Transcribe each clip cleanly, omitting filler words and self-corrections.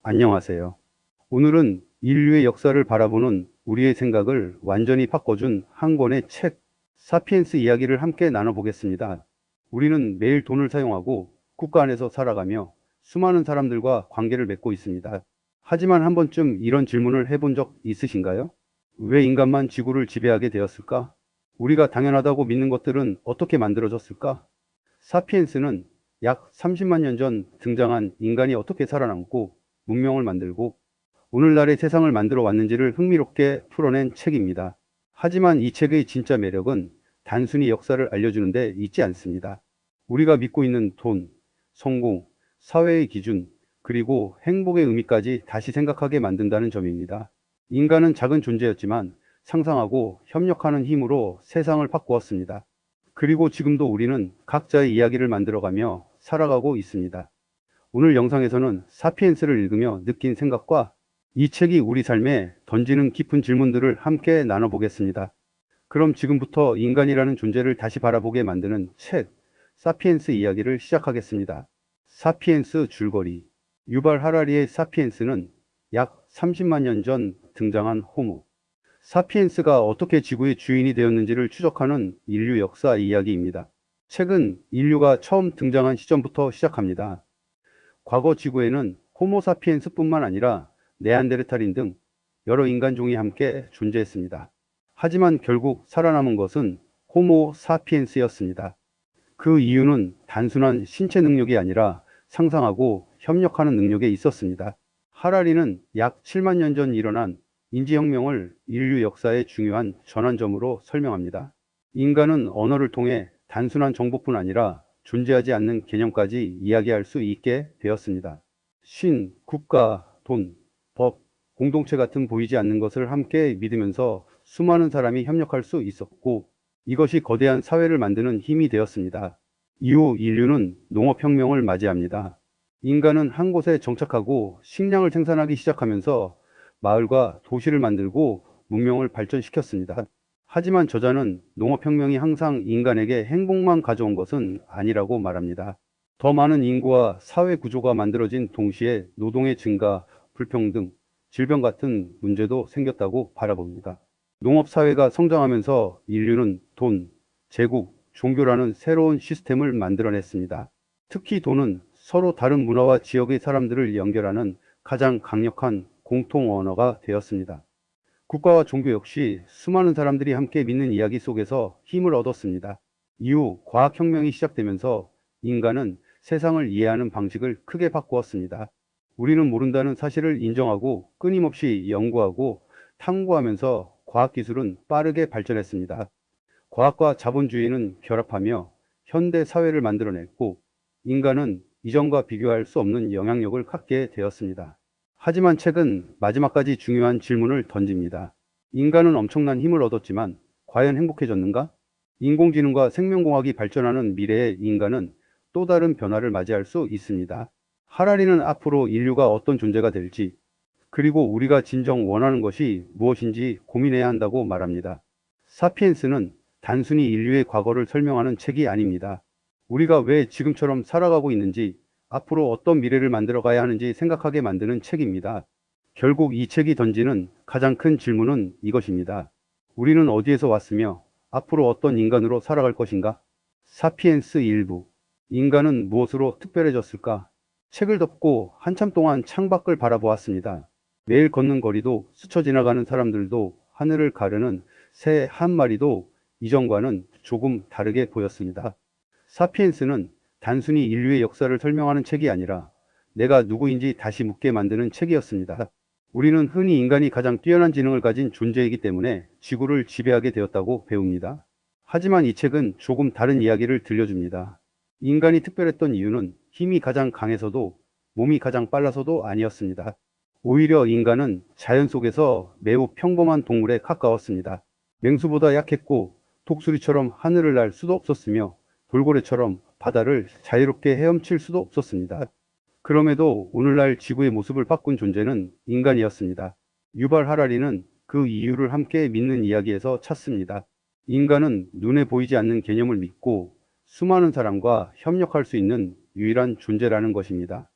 안녕하세요. 오늘은 인류의 역사를 바라보는 우리의 생각을 완전히 바꿔준 한 권의 책, 사피엔스 이야기를 함께 나눠보겠습니다. 우리는 매일 돈을 사용하고 국가 안에서 살아가며 수많은 사람들과 관계를 맺고 있습니다. 하지만 한 번쯤 이런 질문을 해본 적 있으신가요? 왜 인간만 지구를 지배하게 되었을까? 우리가 당연하다고 믿는 것들은 어떻게 만들어졌을까? 사피엔스는 약 30만 년 전 등장한 인간이 어떻게 살아남고 문명을 만들고 오늘날의 세상을 만들어 왔는지를 흥미롭게 풀어낸 책입니다. 하지만 이 책의 진짜 매력은 단순히 역사를 알려주는 데 있지 않습니다. 우리가 믿고 있는 돈, 성공, 사회의 기준, 그리고 행복의 의미까지 다시 생각하게 만든다는 점입니다. 인간은 작은 존재였지만 상상하고 협력하는 힘으로 세상을 바꾸었습니다. 그리고 지금도 우리는 각자의 이야기를 만들어가며 살아가고 있습니다. 오늘 영상에서는 사피엔스를 읽으며 느낀 생각과 이 책이 우리 삶에 던지는 깊은 질문들을 함께 나눠보겠습니다. 그럼 지금부터 인간이라는 존재를 다시 바라보게 만드는 책, 사피엔스 이야기를 시작하겠습니다. 사피엔스 줄거리. 유발 하라리의 사피엔스는 약 30만 년 전 등장한 호모. 사피엔스가 어떻게 지구의 주인이 되었는지를 추적하는 인류 역사 이야기입니다. 책은 인류가 처음 등장한 시점부터 시작합니다. 과거 지구에는 호모 사피엔스뿐만 아니라 네안데르탈인 등 여러 인간종이 함께 존재했습니다. 하지만 결국 살아남은 것은 호모 사피엔스였습니다. 그 이유는 단순한 신체 능력이 아니라 상상하고 협력하는 능력에 있었습니다. 하라리는 약 7만 년 전 일어난 인지혁명을 인류 역사의 중요한 전환점으로 설명합니다. 인간은 언어를 통해 단순한 정보뿐 아니라 존재하지 않는 개념까지 이야기할 수 있게 되었습니다. 신, 국가, 돈, 법, 공동체 같은 보이지 않는 것을 함께 믿으면서 수많은 사람이 협력할 수 있었고, 이것이 거대한 사회를 만드는 힘이 되었습니다. 이후 인류는 농업혁명을 맞이합니다. 인간은 한 곳에 정착하고 식량을 생산하기 시작하면서 마을과 도시를 만들고 문명을 발전시켰습니다. 하지만 저자는 농업혁명이 항상 인간에게 행복만 가져온 것은 아니라고 말합니다. 더 많은 인구와 사회 구조가 만들어진 동시에 노동의 증가, 불평등, 질병 같은 문제도 생겼다고 바라봅니다. 농업사회가 성장하면서 인류는 돈, 제국, 종교라는 새로운 시스템을 만들어냈습니다. 특히 돈은 서로 다른 문화와 지역의 사람들을 연결하는 가장 강력한 공통 언어가 되었습니다. 국가와 종교 역시 수많은 사람들이 함께 믿는 이야기 속에서 힘을 얻었습니다. 이후 과학혁명이 시작되면서 인간은 세상을 이해하는 방식을 크게 바꾸었습니다. 우리는 모른다는 사실을 인정하고 끊임없이 연구하고 탐구하면서 과학기술은 빠르게 발전했습니다. 과학과 자본주의는 결합하며 현대 사회를 만들어냈고 인간은 이전과 비교할 수 없는 영향력을 갖게 되었습니다. 하지만 책은 마지막까지 중요한 질문을 던집니다. 인간은 엄청난 힘을 얻었지만 과연 행복해졌는가? 인공지능과 생명공학이 발전하는 미래의 인간은 또 다른 변화를 맞이할 수 있습니다. 하라리는 앞으로 인류가 어떤 존재가 될지, 그리고 우리가 진정 원하는 것이 무엇인지 고민해야 한다고 말합니다. 사피엔스는 단순히 인류의 과거를 설명하는 책이 아닙니다. 우리가 왜 지금처럼 살아가고 있는지, 앞으로 어떤 미래를 만들어 가야 하는지 생각하게 만드는 책입니다. 결국 이 책이 던지는 가장 큰 질문은 이것입니다. 우리는 어디에서 왔으며 앞으로 어떤 인간으로 살아갈 것인가? 사피엔스 일부. 인간은 무엇으로 특별해졌을까? 책을 덮고 한참 동안 창밖을 바라보았습니다. 매일 걷는 거리도 스쳐 지나가는 사람들도 하늘을 가르는 새 한 마리도 이전과는 조금 다르게 보였습니다. 사피엔스는 단순히 인류의 역사를 설명하는 책이 아니라 내가 누구인지 다시 묻게 만드는 책이었습니다. 우리는 흔히 인간이 가장 뛰어난 지능을 가진 존재이기 때문에 지구를 지배하게 되었다고 배웁니다. 하지만 이 책은 조금 다른 이야기를 들려줍니다. 인간이 특별했던 이유는 힘이 가장 강해서도 몸이 가장 빨라서도 아니었습니다. 오히려 인간은 자연 속에서 매우 평범한 동물에 가까웠습니다. 맹수보다 약했고 독수리처럼 하늘을 날 수도 없었으며 돌고래처럼 바다를 자유롭게 헤엄칠 수도 없었습니다. 그럼에도 오늘날 지구의 모습을 바꾼 존재는 인간이었습니다. 유발 하라리는 그 이유를 함께 믿는 이야기에서 찾습니다. 인간은 눈에 보이지 않는 개념을 믿고 수많은 사람과 협력할 수 있는 유일한 존재라는 것입니다.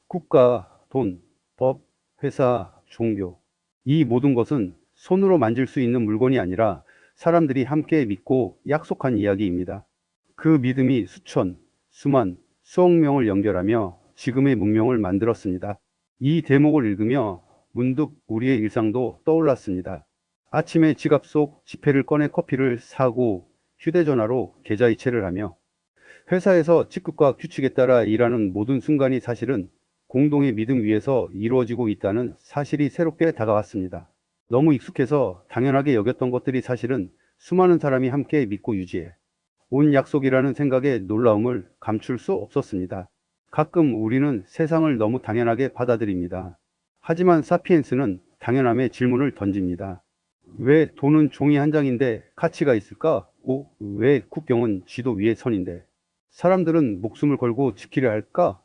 국가, 돈, 법, 회사, 종교. 이 모든 것은 손으로 만질 수 있는 물건이 아니라 사람들이 함께 믿고 약속한 이야기입니다. 그 믿음이 수천, 수만, 수억 명을 연결하며 지금의 문명을 만들었습니다. 이 대목을 읽으며 문득 우리의 일상도 떠올랐습니다. 아침에 지갑 속 지폐를 꺼내 커피를 사고 휴대전화로 계좌이체를 하며 회사에서 직급과 규칙에 따라 일하는 모든 순간이 사실은 공동의 믿음 위에서 이루어지고 있다는 사실이 새롭게 다가왔습니다. 너무 익숙해서 당연하게 여겼던 것들이 사실은 수많은 사람이 함께 믿고 유지해 온 약속이라는 생각의 놀라움을 감출 수 없었습니다. 가끔 우리는 세상을 너무 당연하게 받아들입니다. 하지만 사피엔스는 당연함의 질문을 던집니다. 왜 돈은 종이 한 장인데 가치가 있을까? 왜 국경은 지도 위의 선인데 사람들은 목숨을 걸고 지키려 할까?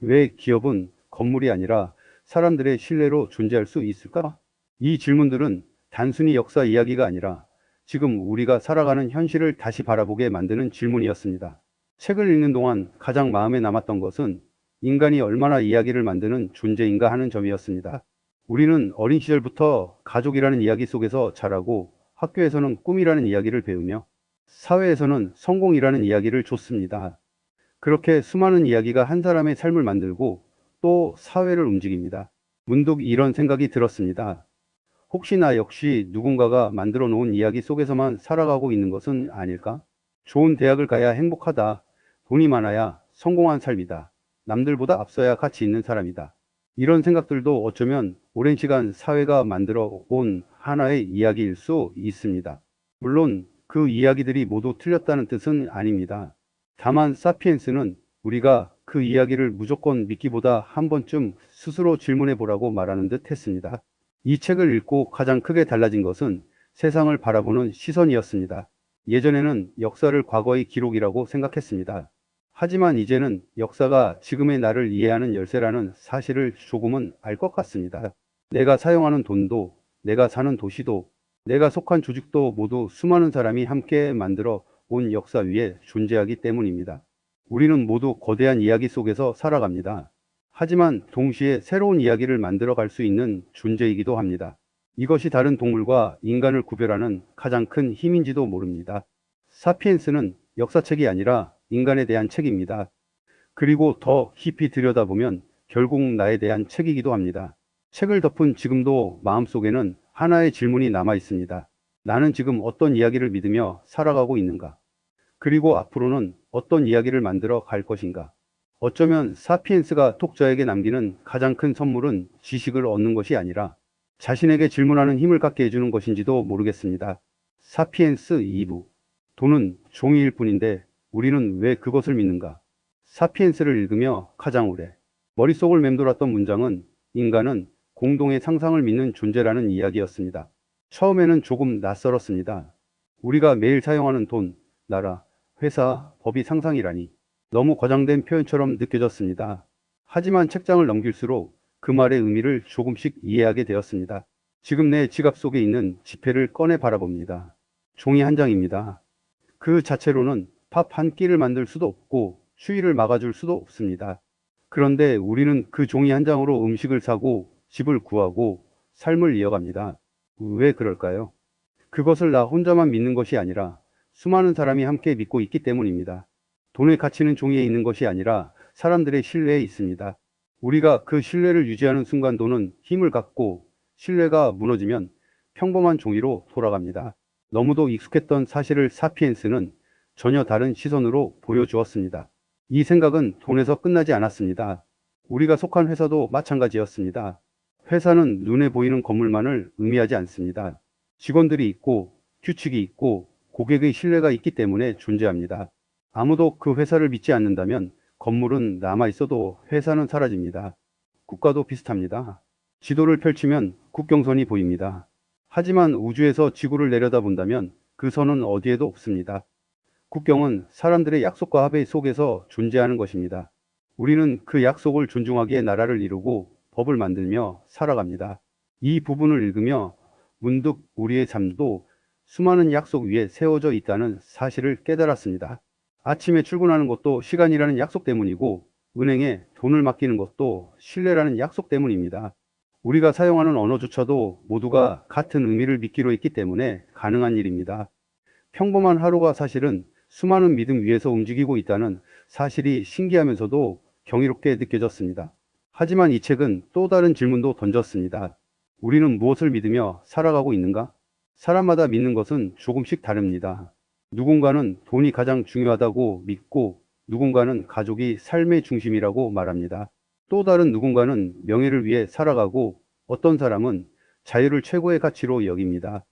왜 기업은 건물이 아니라 사람들의 신뢰로 존재할 수 있을까? 이 질문들은 단순히 역사 이야기가 아니라 지금 우리가 살아가는 현실을 다시 바라보게 만드는 질문이었습니다. 책을 읽는 동안 가장 마음에 남았던 것은 인간이 얼마나 이야기를 만드는 존재인가 하는 점이었습니다. 우리는 어린 시절부터 가족이라는 이야기 속에서 자라고 학교에서는 꿈이라는 이야기를 배우며 사회에서는 성공이라는 이야기를 줬습니다. 그렇게 수많은 이야기가 한 사람의 삶을 만들고 또 사회를 움직입니다. 문득 이런 생각이 들었습니다. 혹시 나 역시 누군가가 만들어 놓은 이야기 속에서만 살아가고 있는 것은 아닐까? 좋은 대학을 가야 행복하다. 돈이 많아야 성공한 삶이다. 남들보다 앞서야 가치 있는 사람이다. 이런 생각들도 어쩌면 오랜 시간 사회가 만들어 온 하나의 이야기일 수 있습니다. 물론 그 이야기들이 모두 틀렸다는 뜻은 아닙니다. 다만 사피엔스는 우리가 그 이야기를 무조건 믿기보다 한 번쯤 스스로 질문해 보라고 말하는 듯 했습니다. 이 책을 읽고 가장 크게 달라진 것은 세상을 바라보는 시선이었습니다. 예전에는 역사를 과거의 기록이라고 생각했습니다. 하지만 이제는 역사가 지금의 나를 이해하는 열쇠라는 사실을 조금은 알 것 같습니다. 내가 사용하는 돈도, 내가 사는 도시도, 내가 속한 조직도 모두 수많은 사람이 함께 만들어 온 역사 위에 존재하기 때문입니다. 우리는 모두 거대한 이야기 속에서 살아갑니다. 하지만 동시에 새로운 이야기를 만들어 갈 수 있는 존재이기도 합니다. 이것이 다른 동물과 인간을 구별하는 가장 큰 힘인지도 모릅니다. 사피엔스는 역사책이 아니라 인간에 대한 책입니다. 그리고 더 깊이 들여다보면 결국 나에 대한 책이기도 합니다. 책을 덮은 지금도 마음속에는 하나의 질문이 남아 있습니다. 나는 지금 어떤 이야기를 믿으며 살아가고 있는가? 그리고 앞으로는 어떤 이야기를 만들어 갈 것인가? 어쩌면 사피엔스가 독자에게 남기는 가장 큰 선물은 지식을 얻는 것이 아니라 자신에게 질문하는 힘을 갖게 해주는 것인지도 모르겠습니다. 사피엔스 2부. 돈은 종이일 뿐인데 우리는 왜 그것을 믿는가? 사피엔스를 읽으며 카장우레. 머릿속을 맴돌았던 문장은 인간은 공동의 상상을 믿는 존재라는 이야기였습니다. 처음에는 조금 낯설었습니다. 우리가 매일 사용하는 돈, 나라, 회사, 법이 상상이라니 너무 과장된 표현처럼 느껴졌습니다. 하지만 책장을 넘길수록 그 말의 의미를 조금씩 이해하게 되었습니다. 지금 내 지갑 속에 있는 지폐를 꺼내 바라봅니다. 종이 한 장입니다. 그 자체로는 밥 한 끼를 만들 수도 없고 추위를 막아줄 수도 없습니다. 그런데 우리는 그 종이 한 장으로 음식을 사고 집을 구하고 삶을 이어갑니다. 왜 그럴까요? 그것을 나 혼자만 믿는 것이 아니라 수많은 사람이 함께 믿고 있기 때문입니다. 돈의 가치는 종이에 있는 것이 아니라 사람들의 신뢰에 있습니다. 우리가 그 신뢰를 유지하는 순간 돈은 힘을 갖고 신뢰가 무너지면 평범한 종이로 돌아갑니다. 너무도 익숙했던 사실을 사피엔스는 전혀 다른 시선으로 보여주었습니다. 이 생각은 돈에서 끝나지 않았습니다. 우리가 속한 회사도 마찬가지였습니다. 회사는 눈에 보이는 건물만을 의미하지 않습니다. 직원들이 있고 규칙이 있고 고객의 신뢰가 있기 때문에 존재합니다. 아무도 그 회사를 믿지 않는다면 건물은 남아 있어도 회사는 사라집니다. 국가도 비슷합니다. 지도를 펼치면 국경선이 보입니다. 하지만 우주에서 지구를 내려다본다면 그 선은 어디에도 없습니다. 국경은 사람들의 약속과 합의 속에서 존재하는 것입니다. 우리는 그 약속을 존중하기에 나라를 이루고 법을 만들며 살아갑니다. 이 부분을 읽으며 문득 우리의 삶도 수많은 약속 위에 세워져 있다는 사실을 깨달았습니다. 아침에 출근하는 것도 시간이라는 약속 때문이고 은행에 돈을 맡기는 것도 신뢰라는 약속 때문입니다. 우리가 사용하는 언어조차도 모두가 같은 의미를 믿기로 했기 때문에 가능한 일입니다. 평범한 하루가 사실은 수많은 믿음 위에서 움직이고 있다는 사실이 신기하면서도 경이롭게 느껴졌습니다. 하지만 이 책은 또 다른 질문도 던졌습니다. 우리는 무엇을 믿으며 살아가고 있는가? 사람마다 믿는 것은 조금씩 다릅니다. 누군가는 돈이 가장 중요하다고 믿고 누군가는 가족이 삶의 중심이라고 말합니다. 또 다른 누군가는 명예를 위해 살아가고 어떤 사람은 자유를 최고의 가치로 여깁니다.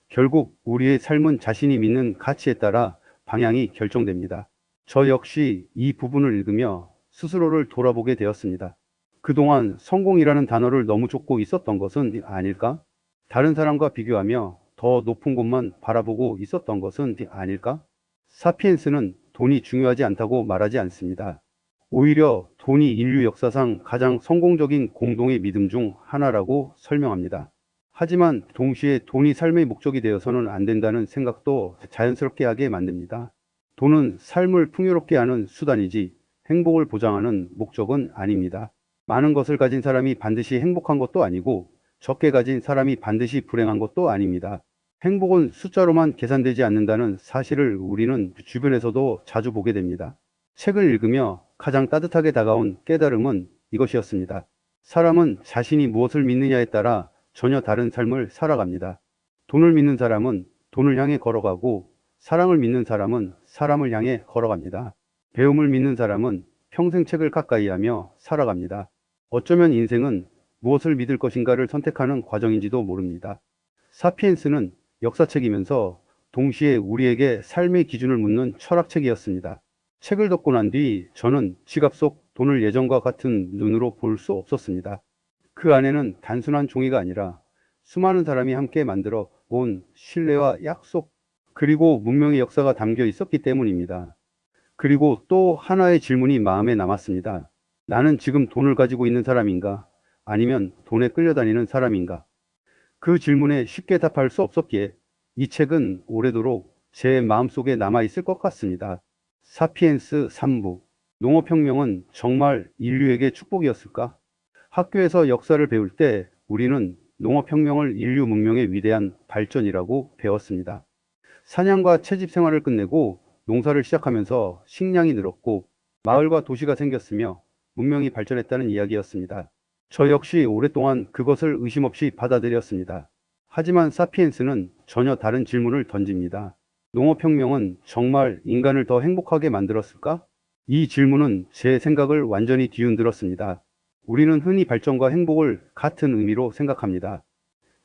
결국 우리의 삶은 자신이 믿는 가치에 따라 방향이 결정됩니다. 저 역시 이 부분을 읽으며 스스로를 돌아보게 되었습니다. 그동안 성공이라는 단어를 너무 쫓고 있었던 것은 아닐까? 다른 사람과 비교하며 더 높은 곳만 바라보고 있었던 것은 아닐까? 사피엔스는 돈이 중요하지 않다고 말하지 않습니다. 오히려 돈이 인류 역사상 가장 성공적인 공동의 믿음 중 하나라고 설명합니다. 하지만 동시에 돈이 삶의 목적이 되어서는 안 된다는 생각도 자연스럽게 하게 만듭니다. 돈은 삶을 풍요롭게 하는 수단이지 행복을 보장하는 목적은 아닙니다. 많은 것을 가진 사람이 반드시 행복한 것도 아니고 적게 가진 사람이 반드시 불행한 것도 아닙니다. 행복은 숫자로만 계산되지 않는다는 사실을 우리는 주변에서도 자주 보게 됩니다. 책을 읽으며 가장 따뜻하게 다가온 깨달음은 이것이었습니다. 사람은 자신이 무엇을 믿느냐에 따라 전혀 다른 삶을 살아갑니다. 돈을 믿는 사람은 돈을 향해 걸어가고 사랑을 믿는 사람은 사람을 향해 걸어갑니다. 배움을 믿는 사람은 평생 책을 가까이 하며 살아갑니다. 어쩌면 인생은 무엇을 믿을 것인가를 선택하는 과정인지도 모릅니다. 사피엔스는 역사책이면서 동시에 우리에게 삶의 기준을 묻는 철학책이었습니다. 책을 덮고 난 뒤 저는 지갑 속 돈을 예전과 같은 눈으로 볼 수 없었습니다. 그 안에는 단순한 종이가 아니라 수많은 사람이 함께 만들어 온 신뢰와 약속, 그리고 문명의 역사가 담겨 있었기 때문입니다. 그리고 또 하나의 질문이 마음에 남았습니다. 나는 지금 돈을 가지고 있는 사람인가? 아니면 돈에 끌려다니는 사람인가? 그 질문에 쉽게 답할 수 없었기에 이 책은 오래도록 제 마음속에 남아있을 것 같습니다. 사피엔스 3부. 농업혁명은 정말 인류에게 축복이었을까? 학교에서 역사를 배울 때 우리는 농업혁명을 인류 문명의 위대한 발전이라고 배웠습니다. 사냥과 채집 생활을 끝내고 농사를 시작하면서 식량이 늘었고 마을과 도시가 생겼으며 문명이 발전했다는 이야기였습니다. 저 역시 오랫동안 그것을 의심 없이 받아들였습니다. 하지만 사피엔스는 전혀 다른 질문을 던집니다. 농업혁명은 정말 인간을 더 행복하게 만들었을까? 이 질문은 제 생각을 완전히 뒤흔들었습니다. 우리는 흔히 발전과 행복을 같은 의미로 생각합니다.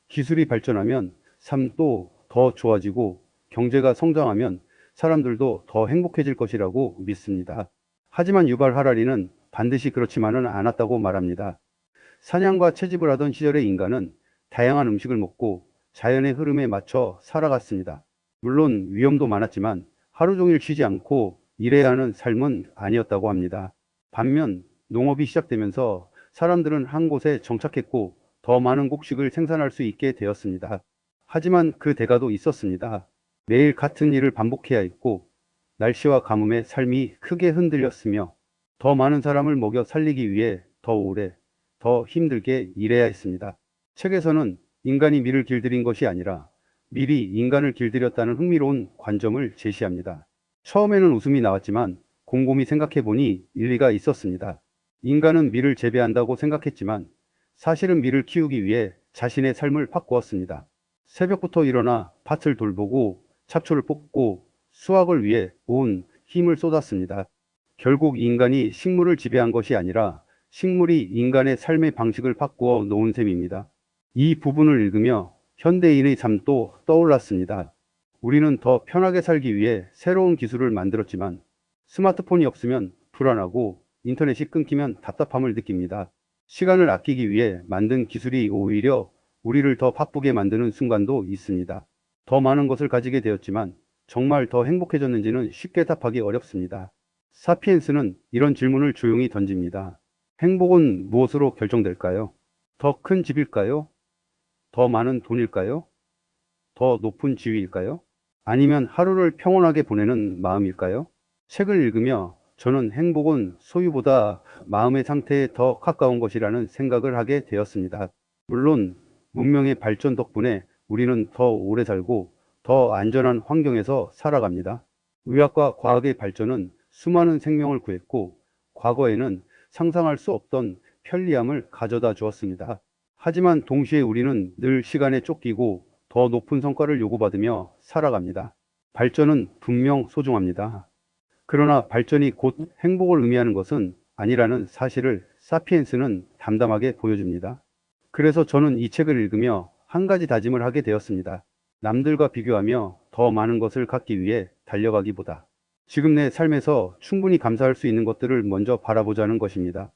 기술이 발전하면 삶도 더 좋아지고 경제가 성장하면 사람들도 더 행복해질 것이라고 믿습니다. 하지만 유발 하라리는 반드시 그렇지만은 않았다고 말합니다. 사냥과 채집을 하던 시절의 인간은 다양한 음식을 먹고 자연의 흐름에 맞춰 살아갔습니다. 물론 위험도 많았지만 하루 종일 쉬지 않고 일해야 하는 삶은 아니었다고 합니다. 반면 농업이 시작되면서 사람들은 한 곳에 정착했고 더 많은 곡식을 생산할 수 있게 되었습니다. 하지만 그 대가도 있었습니다. 매일 같은 일을 반복해야 했고 날씨와 가뭄에 삶이 크게 흔들렸으며 더 많은 사람을 먹여 살리기 위해 더 오래, 더 힘들게 일해야 했습니다. 책에서는 인간이 밀을 길들인 것이 아니라 밀이 인간을 길들였다는 흥미로운 관점을 제시합니다. 처음에는 웃음이 나왔지만 곰곰이 생각해보니 일리가 있었습니다. 인간은 밀을 재배한다고 생각했지만 사실은 밀을 키우기 위해 자신의 삶을 바꾸었습니다. 새벽부터 일어나 밭을 돌보고 잡초를 뽑고 수확을 위해 온 힘을 쏟았습니다. 결국 인간이 식물을 지배한 것이 아니라 식물이 인간의 삶의 방식을 바꾸어 놓은 셈입니다. 이 부분을 읽으며 현대인의 삶도 떠올랐습니다. 우리는 더 편하게 살기 위해 새로운 기술을 만들었지만 스마트폰이 없으면 불안하고 인터넷이 끊기면 답답함을 느낍니다. 시간을 아끼기 위해 만든 기술이 오히려 우리를 더 바쁘게 만드는 순간도 있습니다. 더 많은 것을 가지게 되었지만 정말 더 행복해졌는지는 쉽게 답하기 어렵습니다. 사피엔스는 이런 질문을 조용히 던집니다. 행복은 무엇으로 결정될까요? 더 큰 집일까요? 더 많은 돈일까요? 더 높은 지위일까요? 아니면 하루를 평온하게 보내는 마음일까요? 책을 읽으며 저는 행복은 소유보다 마음의 상태에 더 가까운 것이라는 생각을 하게 되었습니다. 물론 문명의 발전 덕분에 우리는 더 오래 살고 더 안전한 환경에서 살아갑니다. 의학과 과학의 발전은 수많은 생명을 구했고 과거에는 상상할 수 없던 편리함을 가져다 주었습니다. 하지만 동시에 우리는 늘 시간에 쫓기고 더 높은 성과를 요구받으며 살아갑니다. 발전은 분명 소중합니다. 그러나 발전이 곧 행복을 의미하는 것은 아니라는 사실을 사피엔스는 담담하게 보여줍니다. 그래서 저는 이 책을 읽으며 한 가지 다짐을 하게 되었습니다. 남들과 비교하며 더 많은 것을 갖기 위해 달려가기보다 지금 내 삶에서 충분히 감사할 수 있는 것들을 먼저 바라보자는 것입니다.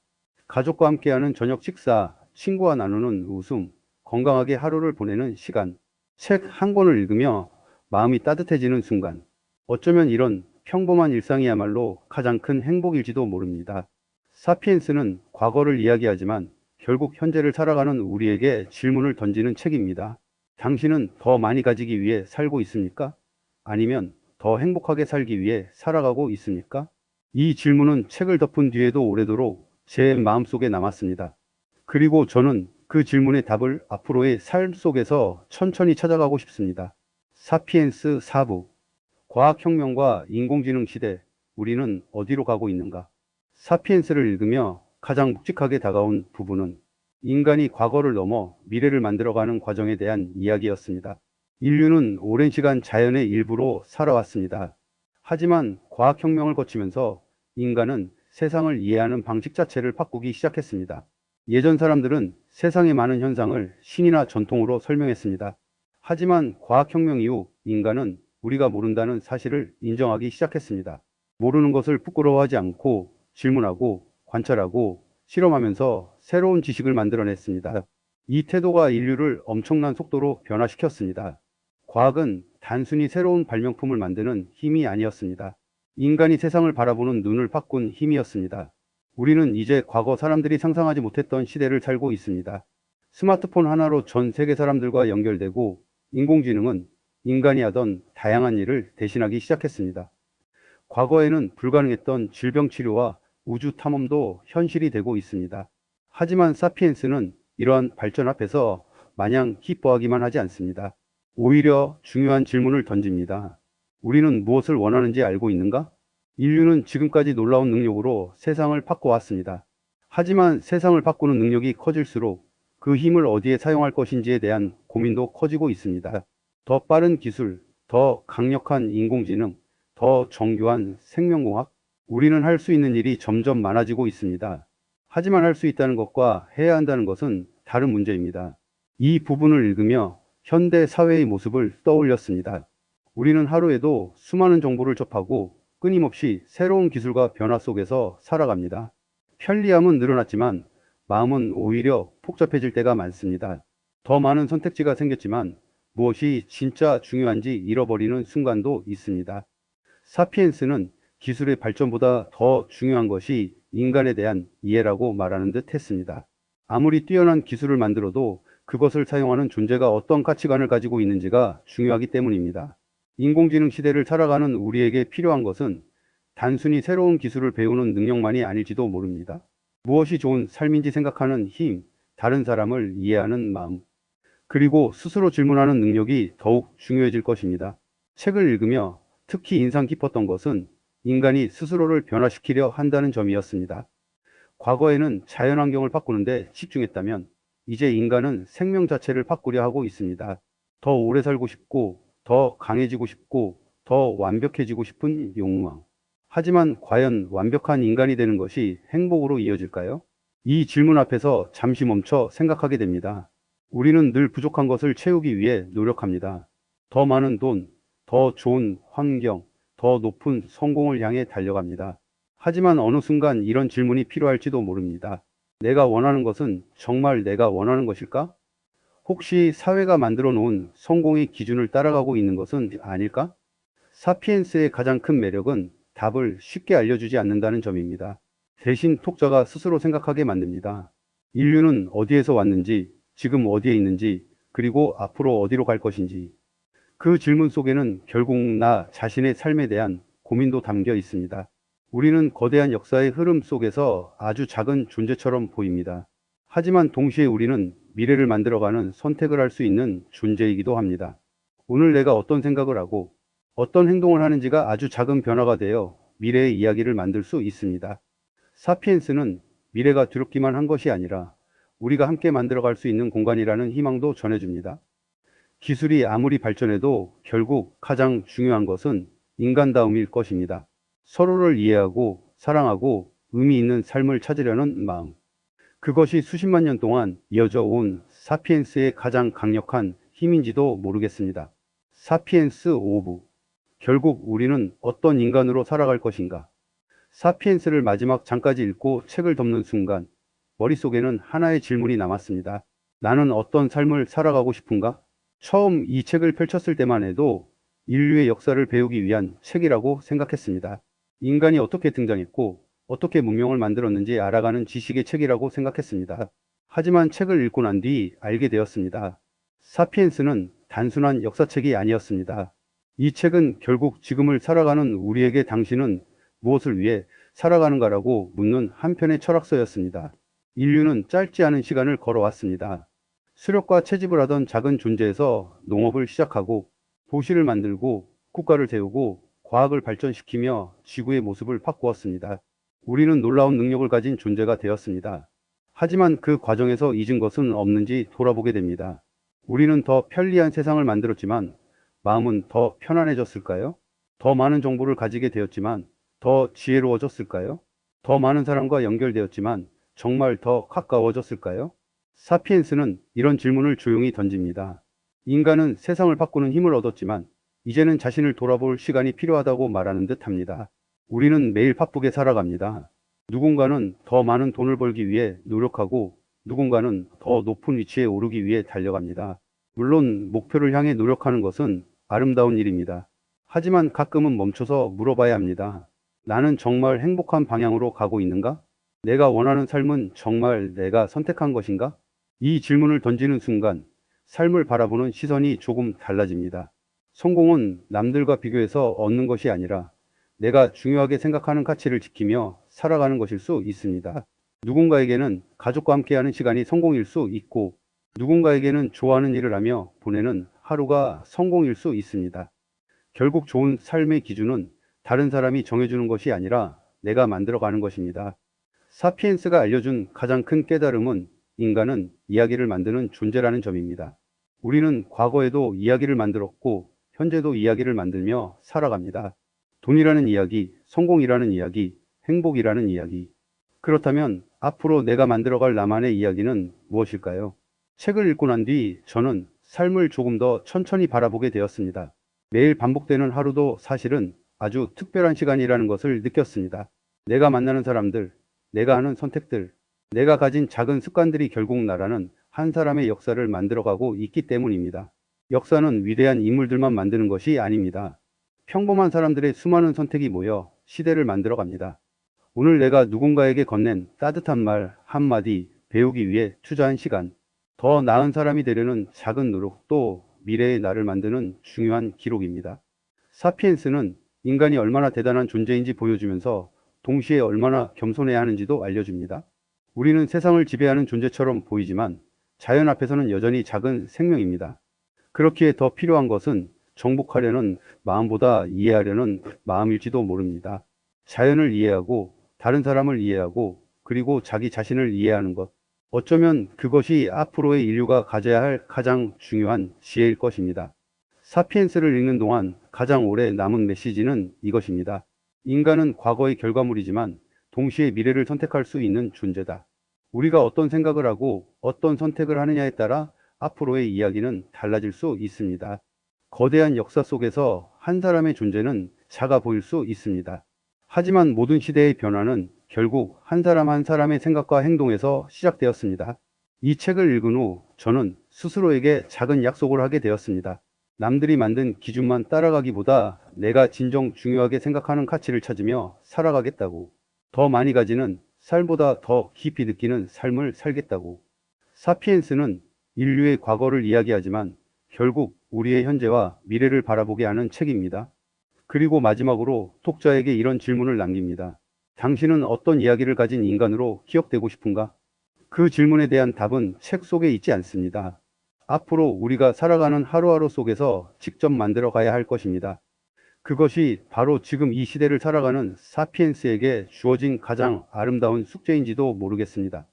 가족과 함께하는 저녁 식사, 친구와 나누는 웃음, 건강하게 하루를 보내는 시간, 책 한 권을 읽으며 마음이 따뜻해지는 순간, 어쩌면 이런 평범한 일상이야말로 가장 큰 행복일지도 모릅니다. 사피엔스는 과거를 이야기하지만 결국 현재를 살아가는 우리에게 질문을 던지는 책입니다. 당신은 더 많이 가지기 위해 살고 있습니까? 아니면 더 행복하게 살기 위해 살아가고 있습니까? 이 질문은 책을 덮은 뒤에도 오래도록 제 마음속에 남았습니다. 그리고 저는 그 질문의 답을 앞으로의 삶 속에서 천천히 찾아가고 싶습니다. 사피엔스 4부. 과학혁명과 인공지능 시대, 우리는 어디로 가고 있는가? 사피엔스를 읽으며 가장 묵직하게 다가온 부분은 인간이 과거를 넘어 미래를 만들어가는 과정에 대한 이야기였습니다. 인류는 오랜 시간 자연의 일부로 살아왔습니다. 하지만 과학혁명을 거치면서 인간은 세상을 이해하는 방식 자체를 바꾸기 시작했습니다. 예전 사람들은 세상의 많은 현상을 신이나 전통으로 설명했습니다. 하지만 과학혁명 이후 인간은 우리가 모른다는 사실을 인정하기 시작했습니다. 모르는 것을 부끄러워하지 않고 질문하고 관찰하고 실험하면서 새로운 지식을 만들어냈습니다. 이 태도가 인류를 엄청난 속도로 변화시켰습니다. 과학은 단순히 새로운 발명품을 만드는 힘이 아니었습니다. 인간이 세상을 바라보는 눈을 바꾼 힘이었습니다. 우리는 이제 과거 사람들이 상상하지 못했던 시대를 살고 있습니다. 스마트폰 하나로 전 세계 사람들과 연결되고 인공지능은 인간이 하던 다양한 일을 대신하기 시작했습니다. 과거에는 불가능했던 질병 치료와 우주 탐험도 현실이 되고 있습니다. 하지만 사피엔스는 이러한 발전 앞에서 마냥 기뻐하기만 하지 않습니다. 오히려 중요한 질문을 던집니다. 우리는 무엇을 원하는지 알고 있는가? 인류는 지금까지 놀라운 능력으로 세상을 바꿔왔습니다. 하지만 세상을 바꾸는 능력이 커질수록 그 힘을 어디에 사용할 것인지에 대한 고민도 커지고 있습니다. 더 빠른 기술, 더 강력한 인공지능, 더 정교한 생명공학, 우리는 할 수 있는 일이 점점 많아지고 있습니다. 하지만 할 수 있다는 것과 해야 한다는 것은 다른 문제입니다. 이 부분을 읽으며 현대 사회의 모습을 떠올렸습니다. 우리는 하루에도 수많은 정보를 접하고 끊임없이 새로운 기술과 변화 속에서 살아갑니다. 편리함은 늘어났지만 마음은 오히려 복잡해질 때가 많습니다. 더 많은 선택지가 생겼지만 무엇이 진짜 중요한지 잃어버리는 순간도 있습니다. 사피엔스는 기술의 발전보다 더 중요한 것이 인간에 대한 이해라고 말하는 듯 했습니다. 아무리 뛰어난 기술을 만들어도 그것을 사용하는 존재가 어떤 가치관을 가지고 있는지가 중요하기 때문입니다. 인공지능 시대를 살아가는 우리에게 필요한 것은 단순히 새로운 기술을 배우는 능력만이 아닐지도 모릅니다. 무엇이 좋은 삶인지 생각하는 힘, 다른 사람을 이해하는 마음, 그리고 스스로 질문하는 능력이 더욱 중요해질 것입니다. 책을 읽으며 특히 인상 깊었던 것은 인간이 스스로를 변화시키려 한다는 점이었습니다. 과거에는 자연환경을 바꾸는데 집중했다면 이제 인간은 생명 자체를 바꾸려 하고 있습니다. 더 오래 살고 싶고, 더 강해지고 싶고, 더 완벽해지고 싶은 욕망. 하지만 과연 완벽한 인간이 되는 것이 행복으로 이어질까요? 이 질문 앞에서 잠시 멈춰 생각하게 됩니다. 우리는 늘 부족한 것을 채우기 위해 노력합니다. 더 많은 돈, 더 좋은 환경, 더 높은 성공을 향해 달려갑니다. 하지만 어느 순간 이런 질문이 필요할지도 모릅니다. 내가 원하는 것은 정말 내가 원하는 것일까? 혹시 사회가 만들어 놓은 성공의 기준을 따라가고 있는 것은 아닐까? 사피엔스의 가장 큰 매력은 답을 쉽게 알려주지 않는다는 점입니다. 대신 독자가 스스로 생각하게 만듭니다. 인류는 어디에서 왔는지, 지금 어디에 있는지, 그리고 앞으로 어디로 갈 것인지. 그 질문 속에는 결국 나 자신의 삶에 대한 고민도 담겨 있습니다. 우리는 거대한 역사의 흐름 속에서 아주 작은 존재처럼 보입니다. 하지만 동시에 우리는 미래를 만들어가는 선택을 할 수 있는 존재이기도 합니다. 오늘 내가 어떤 생각을 하고 어떤 행동을 하는지가 아주 작은 변화가 되어 미래의 이야기를 만들 수 있습니다. 사피엔스는 미래가 두렵기만 한 것이 아니라 우리가 함께 만들어갈 수 있는 공간이라는 희망도 전해줍니다. 기술이 아무리 발전해도 결국 가장 중요한 것은 인간다움일 것입니다. 서로를 이해하고 사랑하고 의미 있는 삶을 찾으려는 마음. 그것이 수십만 년 동안 이어져 온 사피엔스의 가장 강력한 힘인지도 모르겠습니다. 사피엔스 5부. 결국 우리는 어떤 인간으로 살아갈 것인가? 사피엔스를 마지막 장까지 읽고 책을 덮는 순간 머릿속에는 하나의 질문이 남았습니다. 나는 어떤 삶을 살아가고 싶은가? 처음 이 책을 펼쳤을 때만 해도 인류의 역사를 배우기 위한 책이라고 생각했습니다. 인간이 어떻게 등장했고 어떻게 문명을 만들었는지 알아가는 지식의 책이라고 생각했습니다. 하지만 책을 읽고 난 뒤 알게 되었습니다. 사피엔스는 단순한 역사책이 아니었습니다. 이 책은 결국 지금을 살아가는 우리에게 당신은 무엇을 위해 살아가는가라고 묻는 한편의 철학서였습니다. 인류는 짧지 않은 시간을 걸어왔습니다. 수렵과 채집을 하던 작은 존재에서 농업을 시작하고 도시를 만들고 국가를 세우고 과학을 발전시키며 지구의 모습을 바꾸었습니다. 우리는 놀라운 능력을 가진 존재가 되었습니다. 하지만 그 과정에서 잊은 것은 없는지 돌아보게 됩니다. 우리는 더 편리한 세상을 만들었지만 마음은 더 편안해졌을까요? 더 많은 정보를 가지게 되었지만 더 지혜로워졌을까요? 더 많은 사람과 연결되었지만 정말 더 가까워졌을까요? 사피엔스는 이런 질문을 조용히 던집니다. 인간은 세상을 바꾸는 힘을 얻었지만 이제는 자신을 돌아볼 시간이 필요하다고 말하는 듯 합니다. 우리는 매일 바쁘게 살아갑니다. 누군가는 더 많은 돈을 벌기 위해 노력하고 누군가는 더 높은 위치에 오르기 위해 달려갑니다. 물론 목표를 향해 노력하는 것은 아름다운 일입니다. 하지만 가끔은 멈춰서 물어봐야 합니다. 나는 정말 행복한 방향으로 가고 있는가? 내가 원하는 삶은 정말 내가 선택한 것인가? 이 질문을 던지는 순간 삶을 바라보는 시선이 조금 달라집니다. 성공은 남들과 비교해서 얻는 것이 아니라 내가 중요하게 생각하는 가치를 지키며 살아가는 것일 수 있습니다. 누군가에게는 가족과 함께하는 시간이 성공일 수 있고 누군가에게는 좋아하는 일을 하며 보내는 하루가 성공일 수 있습니다. 결국 좋은 삶의 기준은 다른 사람이 정해주는 것이 아니라 내가 만들어가는 것입니다. 사피엔스가 알려준 가장 큰 깨달음은 인간은 이야기를 만드는 존재라는 점입니다. 우리는 과거에도 이야기를 만들었고 현재도 이야기를 만들며 살아갑니다. 돈이라는 이야기, 성공이라는 이야기, 행복이라는 이야기. 그렇다면 앞으로 내가 만들어갈 나만의 이야기는 무엇일까요? 책을 읽고 난 뒤 저는 삶을 조금 더 천천히 바라보게 되었습니다. 매일 반복되는 하루도 사실은 아주 특별한 시간이라는 것을 느꼈습니다. 내가 만나는 사람들, 내가 하는 선택들, 내가 가진 작은 습관들이 결국 나라는 한 사람의 역사를 만들어가고 있기 때문입니다. 역사는 위대한 인물들만 만드는 것이 아닙니다. 평범한 사람들의 수많은 선택이 모여 시대를 만들어갑니다. 오늘 내가 누군가에게 건넨 따뜻한 말 한마디, 배우기 위해 투자한 시간, 더 나은 사람이 되려는 작은 노력도 미래의 나를 만드는 중요한 기록입니다. 사피엔스는 인간이 얼마나 대단한 존재인지 보여주면서 동시에 얼마나 겸손해야 하는지도 알려줍니다. 우리는 세상을 지배하는 존재처럼 보이지만 자연 앞에서는 여전히 작은 생명입니다. 그렇기에 더 필요한 것은 정복하려는 마음보다 이해하려는 마음일지도 모릅니다. 자연을 이해하고 다른 사람을 이해하고 그리고 자기 자신을 이해하는 것. 어쩌면 그것이 앞으로의 인류가 가져야 할 가장 중요한 지혜일 것입니다. 사피엔스를 읽는 동안 가장 오래 남은 메시지는 이것입니다. 인간은 과거의 결과물이지만 동시에 미래를 선택할 수 있는 존재다. 우리가 어떤 생각을 하고 어떤 선택을 하느냐에 따라 앞으로의 이야기는 달라질 수 있습니다. 거대한 역사 속에서 한 사람의 존재는 작아 보일 수 있습니다. 하지만 모든 시대의 변화는 결국 한 사람 한 사람의 생각과 행동에서 시작되었습니다. 이 책을 읽은 후 저는 스스로에게 작은 약속을 하게 되었습니다. 남들이 만든 기준만 따라가기보다 내가 진정 중요하게 생각하는 가치를 찾으며 살아가겠다고. 더 많이 가지는 삶보다 더 깊이 느끼는 삶을 살겠다고. 사피엔스는 인류의 과거를 이야기하지만 결국 우리의 현재와 미래를 바라보게 하는 책입니다. 그리고 마지막으로 독자에게 이런 질문을 남깁니다. 당신은 어떤 이야기를 가진 인간으로 기억되고 싶은가? 그 질문에 대한 답은 책 속에 있지 않습니다. 앞으로 우리가 살아가는 하루하루 속에서 직접 만들어 가야 할 것입니다. 그것이 바로 지금 이 시대를 살아가는 사피엔스에게 주어진 가장 아름다운 숙제인지도 모르겠습니다.